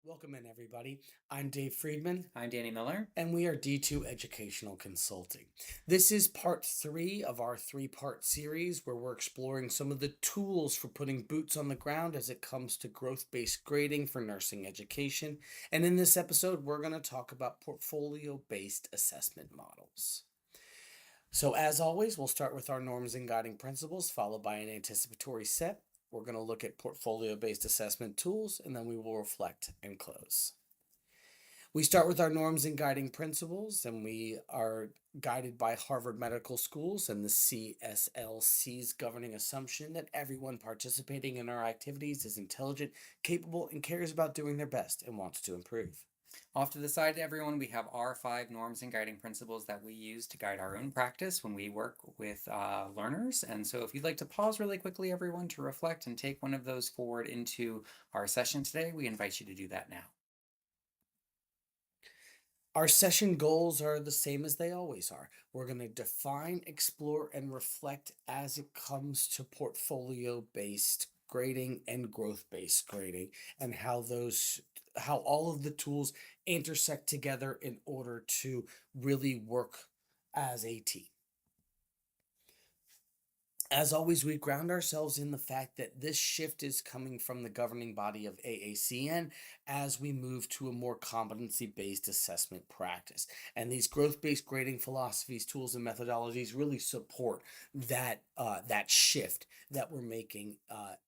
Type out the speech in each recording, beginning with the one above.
Welcome in, everybody. I'm Dave Friedman, I'm Danny Miller. and we are D2 Educational Consulting. This is part three of our three-part series where we're exploring some of the tools for putting boots on the ground as it comes to growth-based grading for nursing education. And in this episode, we're going to talk about portfolio-based assessment models. So as always, we'll start with our norms and guiding principles, followed by an anticipatory set. We're going to look at portfolio-based assessment tools, and then we will reflect and close. We start with our norms and guiding principles, and we are guided by Harvard Medical Schools and the CSLC's governing assumption that everyone participating in our activities is intelligent, capable, and cares about doing their best and wants to improve. Off to the side, everyone, we have our 5 norms and guiding principles that we use to guide our own practice when we work with learners. And so if you'd like to pause really quickly, everyone, to reflect and take one of those forward into our session today, we invite you to do that now. Our session goals are the same as they always are. We're going to define, explore, and reflect as it comes to portfolio-based grading and growth-based grading and how all of the tools intersect together in order to really work as a team. As always, we ground ourselves in the fact that this shift is coming from the governing body of AACN as we move to a more competency-based assessment practice. And these growth-based grading philosophies, tools, and methodologies really support that shift that we're making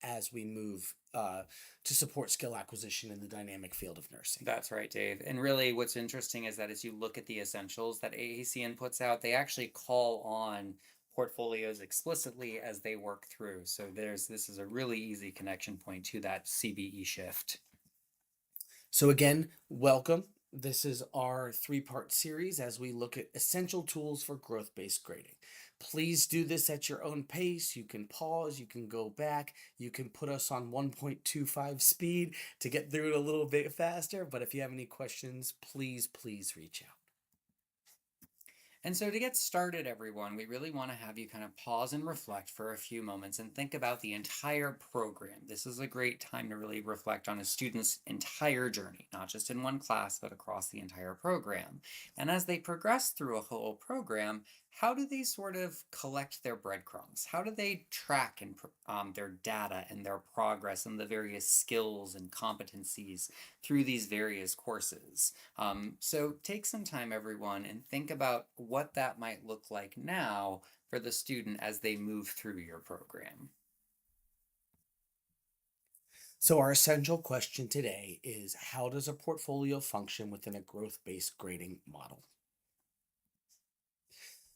as we move to support skill acquisition in the dynamic field of nursing. That's right, Dave. And really what's interesting is that as you look at the essentials that AACN puts out, they actually call on portfolios explicitly as they work through. So this is a really easy connection point to that CBE shift. So again, welcome. This is our three-part series as we look at essential tools for growth-based grading. Please do this at your own pace. You can pause, you can go back, you can put us on 1.25 speed to get through it a little bit faster. But if you have any questions, please reach out. And so to get started, everyone, we really want to have you kind of pause and reflect for a few moments and think about the entire program. This is a great time to really reflect on a student's entire journey, not just in one class, but across the entire program. And as they progress through a whole program, how do they sort of collect their breadcrumbs? How do they track their data and their progress and the various skills and competencies through these various courses? So take some time, everyone, and think about what that might look like now for the student as they move through your program. So our essential question today is, how does a portfolio function within a growth-based grading model?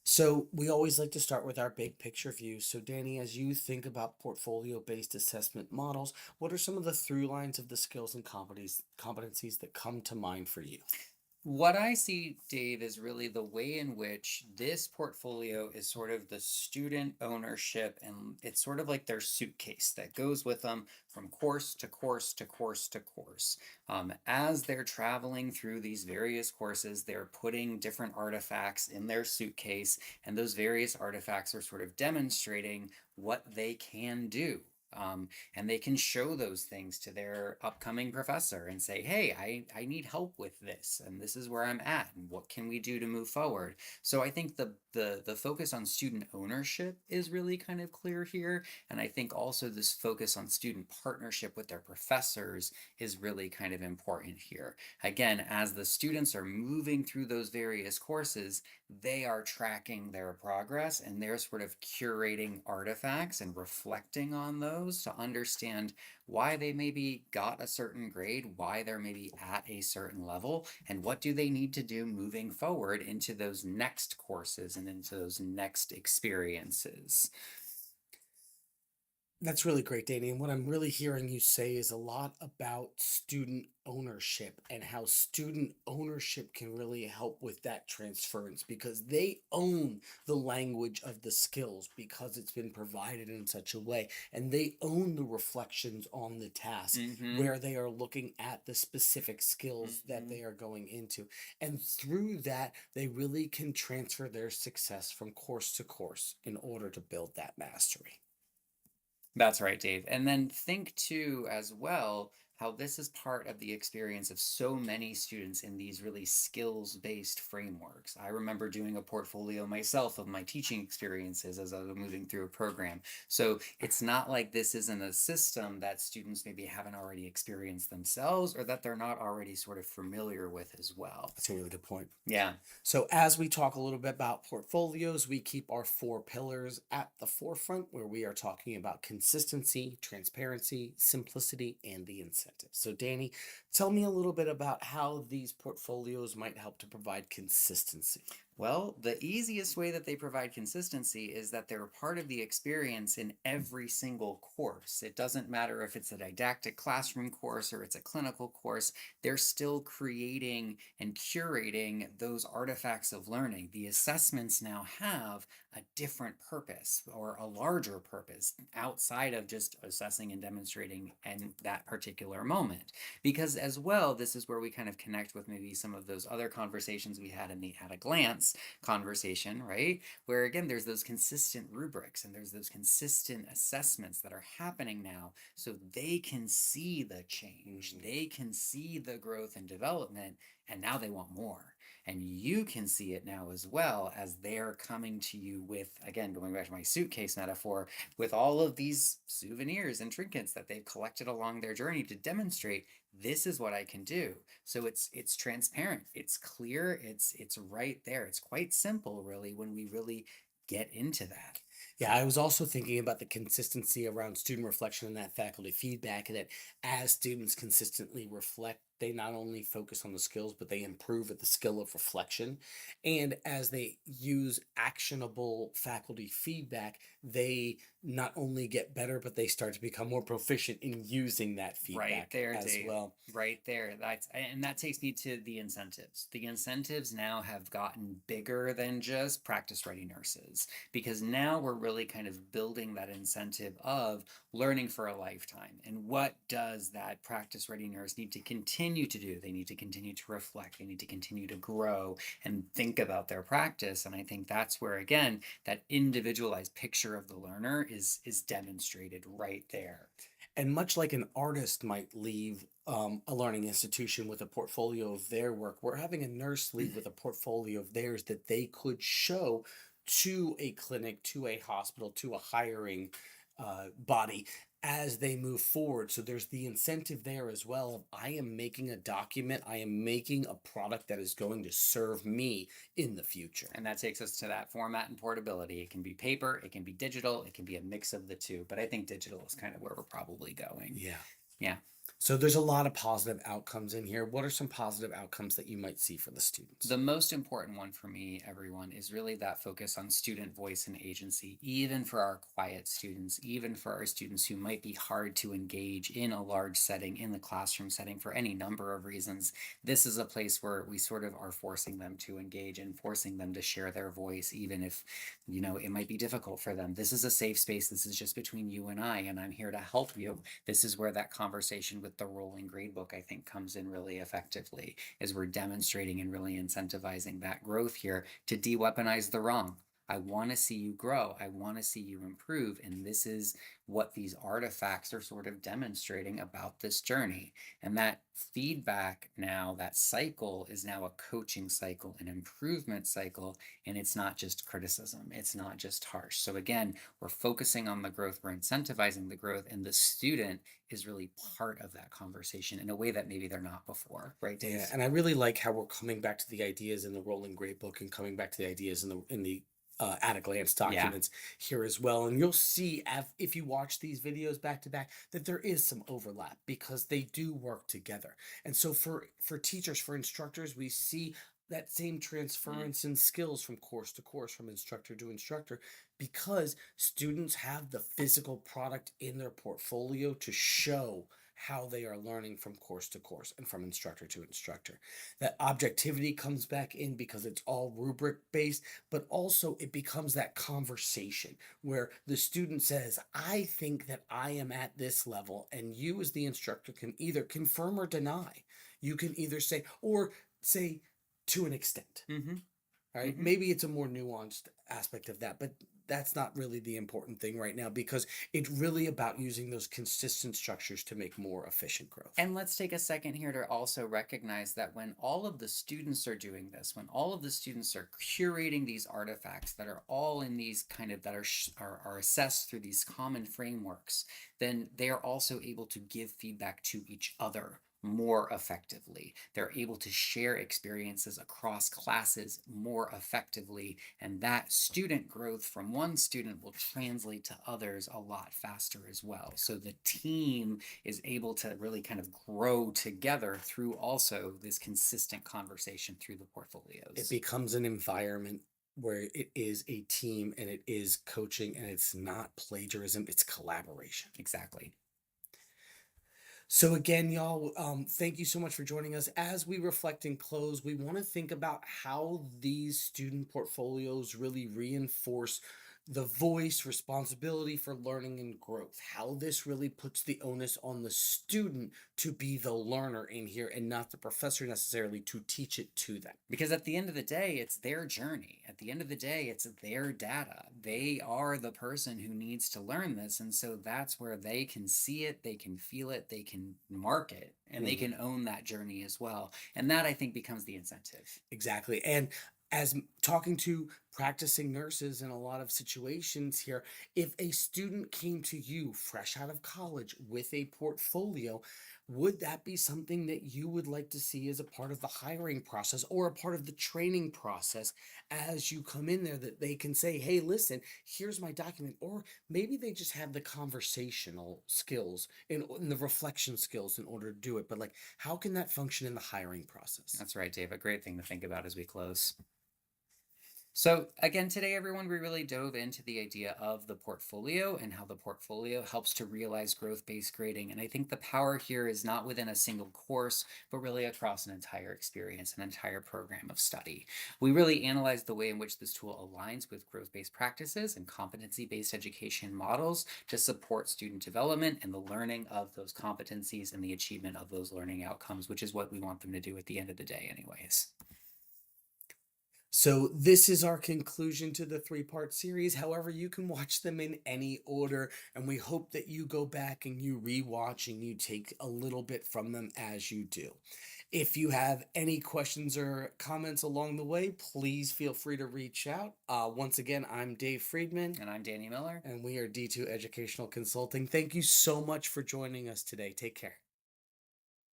So we always like to start with our big picture view. So Danny, as you think about portfolio-based assessment models, what are some of the through lines of the skills and competencies that come to mind for you? What I see, Dave, is really the way in which this portfolio is sort of the student ownership, and it's sort of like their suitcase that goes with them from course to course to course to course. As they're traveling through these various courses, they're putting different artifacts in their suitcase, and those various artifacts are sort of demonstrating what they can do. And they can show those things to their upcoming professor and say, hey, I need help with this, and this is where I'm at, and what can we do to move forward? So I think the focus on student ownership is really kind of clear here, and I think also this focus on student partnership with their professors is really kind of important here. Again, as the students are moving through those various courses, they are tracking their progress, and they're sort of curating artifacts and reflecting on those to understand why they maybe got a certain grade, why they're maybe at a certain level, and what do they need to do moving forward into those next courses and into those next experiences. That's really great, Danny. And what I'm really hearing you say is a lot about student ownership and how student ownership can really help with that transference because they own the language of the skills because it's been provided in such a way. And they own the reflections on the task where they are looking at the specific skills that they are going into. And through that, they really can transfer their success from course to course in order to build that mastery. That's right, Dave. And then think too, as well, how this is part of the experience of so many students in these really skills-based frameworks. I remember doing a portfolio myself of my teaching experiences as I was moving through a program. So it's not like this isn't a system that students maybe haven't already experienced themselves or that they're not already sort of familiar with as well. That's a really good point. Yeah. So, as we talk a little bit about portfolios, we keep our four pillars at the forefront where we are talking about consistency, transparency, simplicity, and the incentive. So, Danny, tell me a little bit about how these portfolios might help to provide consistency. Well, the easiest way that they provide consistency is that they're part of the experience in every single course. It doesn't matter if it's a didactic classroom course or it's a clinical course, they're still creating and curating those artifacts of learning. The assessments now have a different purpose or a larger purpose outside of just assessing and demonstrating in that particular moment. Because as well, this is where we kind of connect with maybe some of those other conversations we had in the at a glance conversation, right? Where again, there's those consistent rubrics and there's those consistent assessments that are happening now so they can see the change, they can see the growth and development, and now they want more. And you can see it now as well as they're coming to you with, again, going back to my suitcase metaphor, with all of these souvenirs and trinkets that they've collected along their journey to demonstrate this is what I can do. So it's transparent, it's clear, it's right there. It's quite simple, really, when we really get into that. Yeah, I was also thinking about the consistency around student reflection and that faculty feedback, that as students consistently reflect, they not only focus on the skills, but they improve at the skill of reflection. And as they use actionable faculty feedback, they not only get better, but they start to become more proficient in using that Right feedback there, as Dave. well. Right there. That takes me to the incentives. The incentives now have gotten bigger than just practice ready nurses because now we're really kind of building that incentive of learning for a lifetime. And what does that practice ready nurse need to continue to do? They need to continue to reflect, they need to continue to grow and think about their practice. And I think that's where again that individualized picture of the learner is demonstrated right there. And much like an artist might leave a learning institution with a portfolio of their work, we're having a nurse leave with a portfolio of theirs that they could show to a clinic, to a hospital, to a hiring body as they move forward. So there's the incentive there as well. Of I am making a document, I am making a product that is going to serve me in the future. And that takes us to that format and portability. It can be paper, it can be digital, it can be a mix of the two. But I think digital is kind of where we're probably going. Yeah. Yeah. So there's a lot of positive outcomes in here. What are some positive outcomes that you might see for the students? The most important one for me, everyone, is really that focus on student voice and agency, even for our quiet students, even for our students who might be hard to engage in a large setting, in the classroom setting, for any number of reasons. This is a place where we sort of are forcing them to engage and forcing them to share their voice, even if, it might be difficult for them. This is a safe space. This is just between you and I'm here to help you. This is where that conversation with the rolling gradebook, I think, comes in really effectively, as we're demonstrating and really incentivizing that growth here to de-weaponize the wrong. I want to see you grow. I want to see you improve. And this is what these artifacts are sort of demonstrating about this journey. And that feedback now, that cycle is now a coaching cycle, an improvement cycle, and it's not just criticism. It's not just harsh. So again, we're focusing on the growth, we're incentivizing the growth, and the student is really part of that conversation in a way that maybe they're not before, right, Dave? Yeah, and I really like how we're coming back to the ideas in the rolling grade book and coming back to the ideas in the at a glance documents here as well. And you'll see if you watch these videos back to back that there is some overlap because they do work together. And so for teachers, for instructors, we see that same transference in skills from course to course, from instructor to instructor, because students have the physical product in their portfolio to show how they are learning from course to course and from instructor to instructor. That objectivity comes back in because it's all rubric based, but also it becomes that conversation where the student says, I think that I am at this level, and you as the instructor can either confirm or deny. You can either say to an extent. Mm-hmm. Right? Mm-hmm. Maybe it's a more nuanced aspect of that, but that's not really the important thing right now because it's really about using those consistent structures to make more efficient growth. And let's take a second here to also recognize that when all of the students are doing this, when all of the students are curating these artifacts that are all in these kind of that are assessed through these common frameworks, then they are also able to give feedback to each other more effectively. They're able to share experiences across classes more effectively, and that student growth from one student will translate to others a lot faster as well. So the team is able to really kind of grow together through also this consistent conversation through the It portfolios. becomes an environment where it is a team and it is coaching and it's not plagiarism, it's collaboration. Exactly. So again, y'all, thank you so much for joining us. As we reflect and close, we want to think about how these student portfolios really reinforce the voice, responsibility for learning and growth. How this really puts the onus on the student to be the learner in here and not the professor necessarily to teach it to them. Because at the end of the day, it's their journey. At the end of the day, it's their data. They are the person who needs to learn this. And so that's where they can see it, they can feel it, they can mark it, and they Mhm. can own that journey as well. And that I think becomes the incentive. Exactly. And talking to practicing nurses in a lot of situations here, if a student came to you fresh out of college with a portfolio, would that be something that you would like to see as a part of the hiring process or a part of the training process as you come in there that they can say, hey, listen, here's my document? Or maybe they just have the conversational skills and the reflection skills in order to do it. But like, how can that function in the hiring process? That's right, Dave. A great thing to think about as we close. So, again, today, everyone, we really dove into the idea of the portfolio and how the portfolio helps to realize growth based grading. And I think the power here is not within a single course, but really across an entire experience, an entire program of study. We really analyzed the way in which this tool aligns with growth based practices and competency based education models to support student development and the learning of those competencies and the achievement of those learning outcomes, which is what we want them to do at the end of the day, anyways. So this is our conclusion to the three-part series. However, you can watch them in any order, and we hope that you go back and you rewatch and you take a little bit from them as you do. If you have any questions or comments along the way, please feel free to reach out. Once again, I'm Dave Friedman, And I'm Danny Miller. and we are D2 Educational Consulting. Thank you so much for joining us today. Take care.